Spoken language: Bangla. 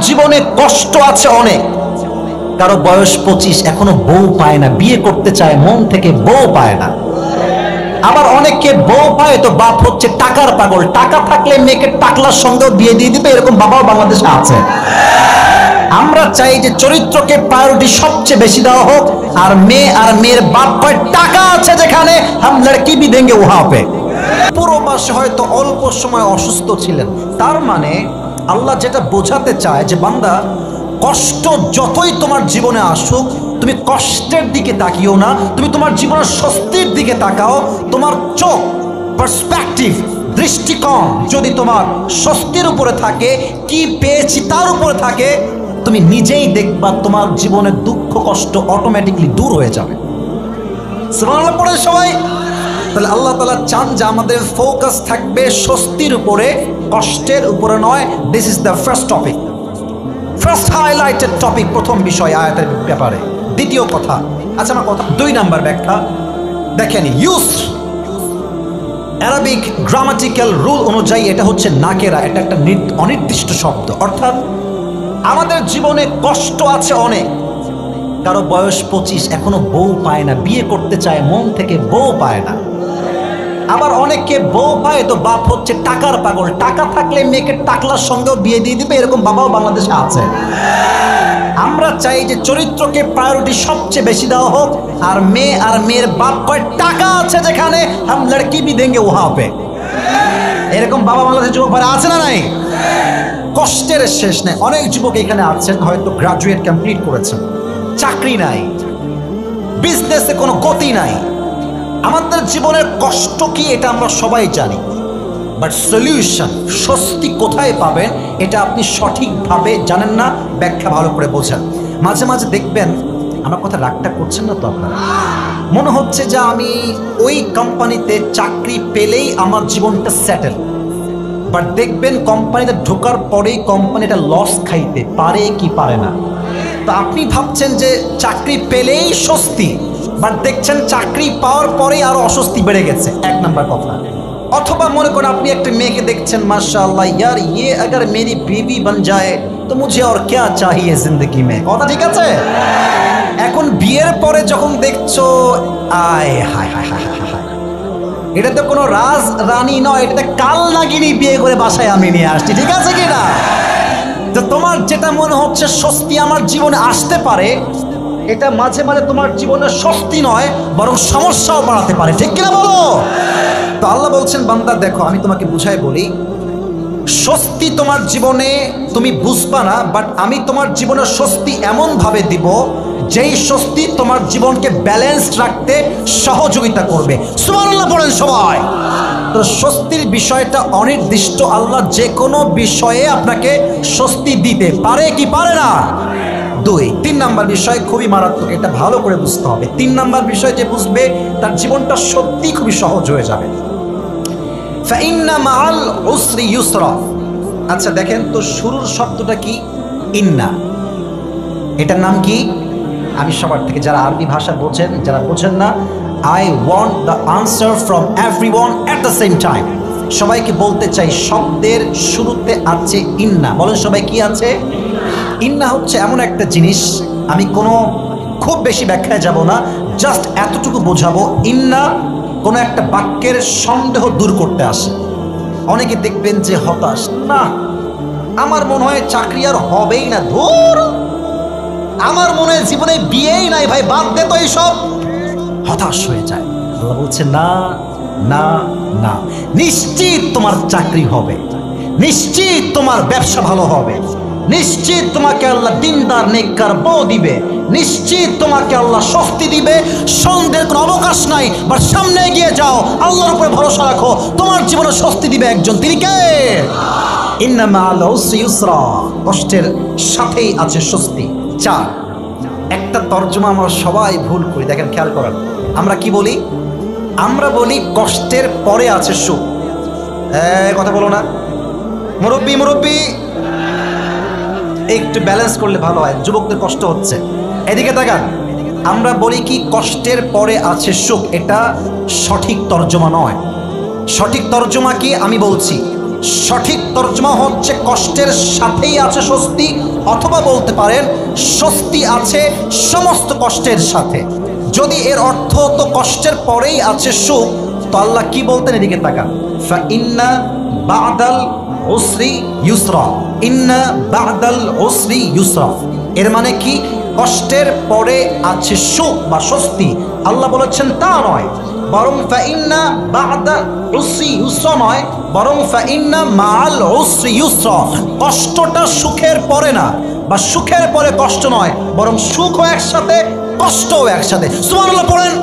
জীবনে কষ্ট আছে অনেক। কারো বয়স 25 এখনো বউ পায় না, বিয়ে করতে চায় মন থেকে, বউ পায় না। আবার অনেকে বউ পায় তো বাপ হচ্ছে টাকার পাগল, টাকা থাকলে মেয়েকে টাকলার সঙ্গেও বিয়ে দিয়ে দিবে, এরকম বাবাও বাংলাদেশে আছে। আমরা চাই যে চরিত্রকে প্রায়োরিটি সবচেয়ে বেশি দেওয়া হোক, আর মেয়ের বাপ কয় টাকা আছে যেখানে হাম লড়কি ভি দেंगे ওহা পে। পুরো মাসে হয়তো অল্প সময় অসুস্থ ছিলেন, তার মানে আল্লাহ যেটা বোঝাতে চায় যে বান্দা, কষ্ট যতই তোমার জীবনে আসুক তুমি কষ্টের দিকে তাকিও না, তুমি তোমার জীবনের স্বস্তির দিকে তাকাও। তোমার চোখ, পার্সপেক্টিভ, দৃষ্টিকোণ যদি তোমার স্বস্তির উপরে থাকে, কি পেয়েছি তার উপরে থাকে, তুমি নিজেই দেখবা তোমার জীবনের দুঃখ কষ্ট অটোমেটিকলি দূর হয়ে যাবে। সুবহানাল্লাহ পড়ে সবাই। তাহলে আল্লাহ তাআলা চান যে আমাদের ফোকাস থাকবে স্বস্তির উপরে, কষ্টের উপরে নয়। This is the first topic, first highlighted topic, প্রথম বিষয় আয়াতের ব্যাপারে। দ্বিতীয় কথা, আচ্ছা আমার কথা 2 নাম্বার ব্যাখ্যা দেখেন। ইউসর অ্যারাবিক গ্রামাটিক্যাল রুল অনুযায়ী এটা হচ্ছে নাকেরা, এটা একটা অনির্দিষ্ট শব্দ। অর্থাৎ আমাদের জীবনে কষ্ট আছে অনেক। কারো বয়স 25 এখনো বউ পায় না, বিয়ে করতে চায় মন থেকে, বউ পায় না। আবার অনেকে বউ পায় তো বাপ হচ্ছে টাকার পাগল, টাকা থাকলে মেয়েকে টাকলার সঙ্গেও বিয়ে দিয়ে দিবে, এরকম বাবাও বাংলাদেশে আছে। আমরা চাই যে চরিত্রকে প্রায়োরিটি সবচেয়ে বেশি দেওয়া হোক, আর মেয়ের বাপ কয় টাকা আছে যেখানে হাম লড়কি ভি দেंगे ওহা পে। এরকম বাবা বাংলাদেশের যুবক ভাই আছে না নাই? কষ্টের শেষ নেই। অনেক যুবক এখানে আছেন হয়তো গ্রাজুয়েট কমপ্লিট করেছেন, চাকরি নাই, বিজনেসে কোনো গতি নাই। আমাদের জীবনের কষ্ট কি এটা আমরা সবাই জানি, বাট সলিউশন, স্বস্তি কোথায় পাবেন এটা আপনি সঠিকভাবে জানেন না, ব্যাখ্যা ভালো করে বোঝেন। মাঝে মাঝে দেখবেন, আমার কথা রাগটা করছেন না তো আপনারা? মনে হচ্ছে যে আমি ওই কোম্পানিতে চাকরি পেলেই আমার জীবনটা সেটেল, বাট দেখবেন কোম্পানিতে ঢোকার পরেই কোম্পানিটা লস খাইতে পারে কি পারে না। তো আপনি ভাবছেন যে চাকরি পেলেই স্বস্তি, বাট দেখছেন চাকরি পাওয়ার পরেই আরো অস্বস্তি বেড়ে গেছে। 1 নাম্বার কথা। অথবা মনে করেন আপনি একটা মেয়েকে দেখছেন, মাশাআল্লাহ ইয়ার ये अगर मेरी बीवी बन जाए तो मुझे और क्या चाहिए जिंदगी में। কথা ঠিক আছে? এখন বিয়ের পরে যখন দেখছো, আয় হায় হায় হায় হায় হায়, এটা তো কোনো রাজ রানী নয়, এটা কাল নাগিনী বিয়ে করে বাসায় আমি নিয়ে আসছি, ঠিক আছে কি না? তো তোমার যেটা মনে হচ্ছে স্বস্তি আমার জীবনে আসতে পারে, এটা মাঝে মাঝে তোমার জীবনের স্বস্তি নয় বরং সমস্যাও বাড়াতে পারে, ঠিক কিনা বলো? তো আল্লাহ বলছেন, বান্দা দেখো আমি তোমাকে বুঝাই বলি, স্বস্তি তোমার জীবনে তুমি বুঝবা না, বাট আমি তোমার জীবনের স্বস্তি এমন ভাবে দিব যেই স্বস্তি তোমার জীবনকে ব্যালেন্সড রাখতে সহযোগিতা করবে। সুবহানাল্লাহ বলেন সবাই। তো স্বস্তির বিষয়টা অনির্দিষ্ট। আল্লাহ যে কোনো বিষয়ে আপনাকে স্বস্তি দিতে পারে কি পারে না? 2। 3 নাম্বার বিষয় খুবই মারাত্মক, এটা ভালো করে বুঝতে হবে। 3 নাম্বার বিষয় যে বুঝবে তার জীবনটা সত্যি খুবই সহজ হয়ে যাবে। ফাইন্না মাআল উসরি ইউসরা। আচ্ছা দেখেন তো শুরুর শব্দটা কি? ইন্না। এটার নাম কি? আমি সবার থেকে, যারা আরবি ভাষা বোঝেন, যারা বোঝেন না, I want the answer from everyone at the same time. সবাইকে বলতে চাই শব্দের শুরুতে আছে ইন্না। বলেন সবাই কি আছে? ইন্না হচ্ছে এমন একটা জিনিস, আমি কোনো খুব বেশি ব্যাখ্যায় যাব না, জাস্ট এতটুকু বোঝাবো। ইন্না কোনো একটা বাক্যের সন্দেহ দূর করতে আসে। অনেকে দেখবেন যে হতাশ, না আমার মনে হয় চাকরি আর হবেই না, ধুর আমার মনে হয় জীবনে বিয়েই নাই ভাই, বাদ দে তো এইসব, হতাশ হয়ে যায়। আল্লাহ বলছে না না না, নিশ্চিত তোমার চাকরি হবে, নিশ্চিত তোমার ব্যবসা ভালো হবে, নিশ্চিত তোমাকে আল্লাহ দিনদার নেককার বউ দিবে, নিশ্চিত তোমাকে আল্লাহ স্বস্তি দিবে, সন্দেহের কোনো অবকাশ নাই। বাট সামনে এগিয়ে যাও, আল্লাহর উপরে ভরসা রাখো, তোমার জীবনে স্বস্তি দিবে একজন, তিনি কে? ইন্না মাআল উসরি ইউসরা, কষ্টের সাথেই আছে স্বস্তি। 4। একটা তর্জমা আমরা সবাই ভুল করি, দেখেন খেয়াল করেন। আমরা কি বলি? আমরা বলি কষ্টের পরে আছে সুখ। কথা বলো না মুরব্বি, মুরব্বি একটু ব্যালেন্স করলে ভালো হয়, যুবকদের কষ্ট হচ্ছে, এদিকে তাকান। আমরা বলি কি কষ্টের পরে আছে সুখ, এটা সঠিক তর্জমা নয়। সঠিক তর্জমা কি আমি বলছি, সঠিক তর্জমা হচ্ছে কষ্টের সাথেই আছে স্বস্তি, অথবা বলতে পারেন স্বস্তি আছে সমস্ত কষ্টের সাথে। যদি এর অর্থ তো কষ্টের পরেই আছে সুখ, তো আল্লাহ কি বলতেন? এদিকে তাকান, ফাইন্না বাদাল উসরি ইউসরা, ইন্না বাদাল উসরি ইউসরা। এর মানে কি? কষ্টের পরে আছে সুখ বা স্বস্তি। আল্লাহ বলেছেন তা নয়, বরং ফাইন্না বাদা উসরি ইউসরা নয়, বরং ফাইন্না মাআল উসরি ইউসরা। কষ্টটা সুখের পরে না, বা সুখের পরে কষ্ট নয়, বরং সুখও একসাথে কষ্টও একসাথে। সুবহানাল্লাহ পড়েন।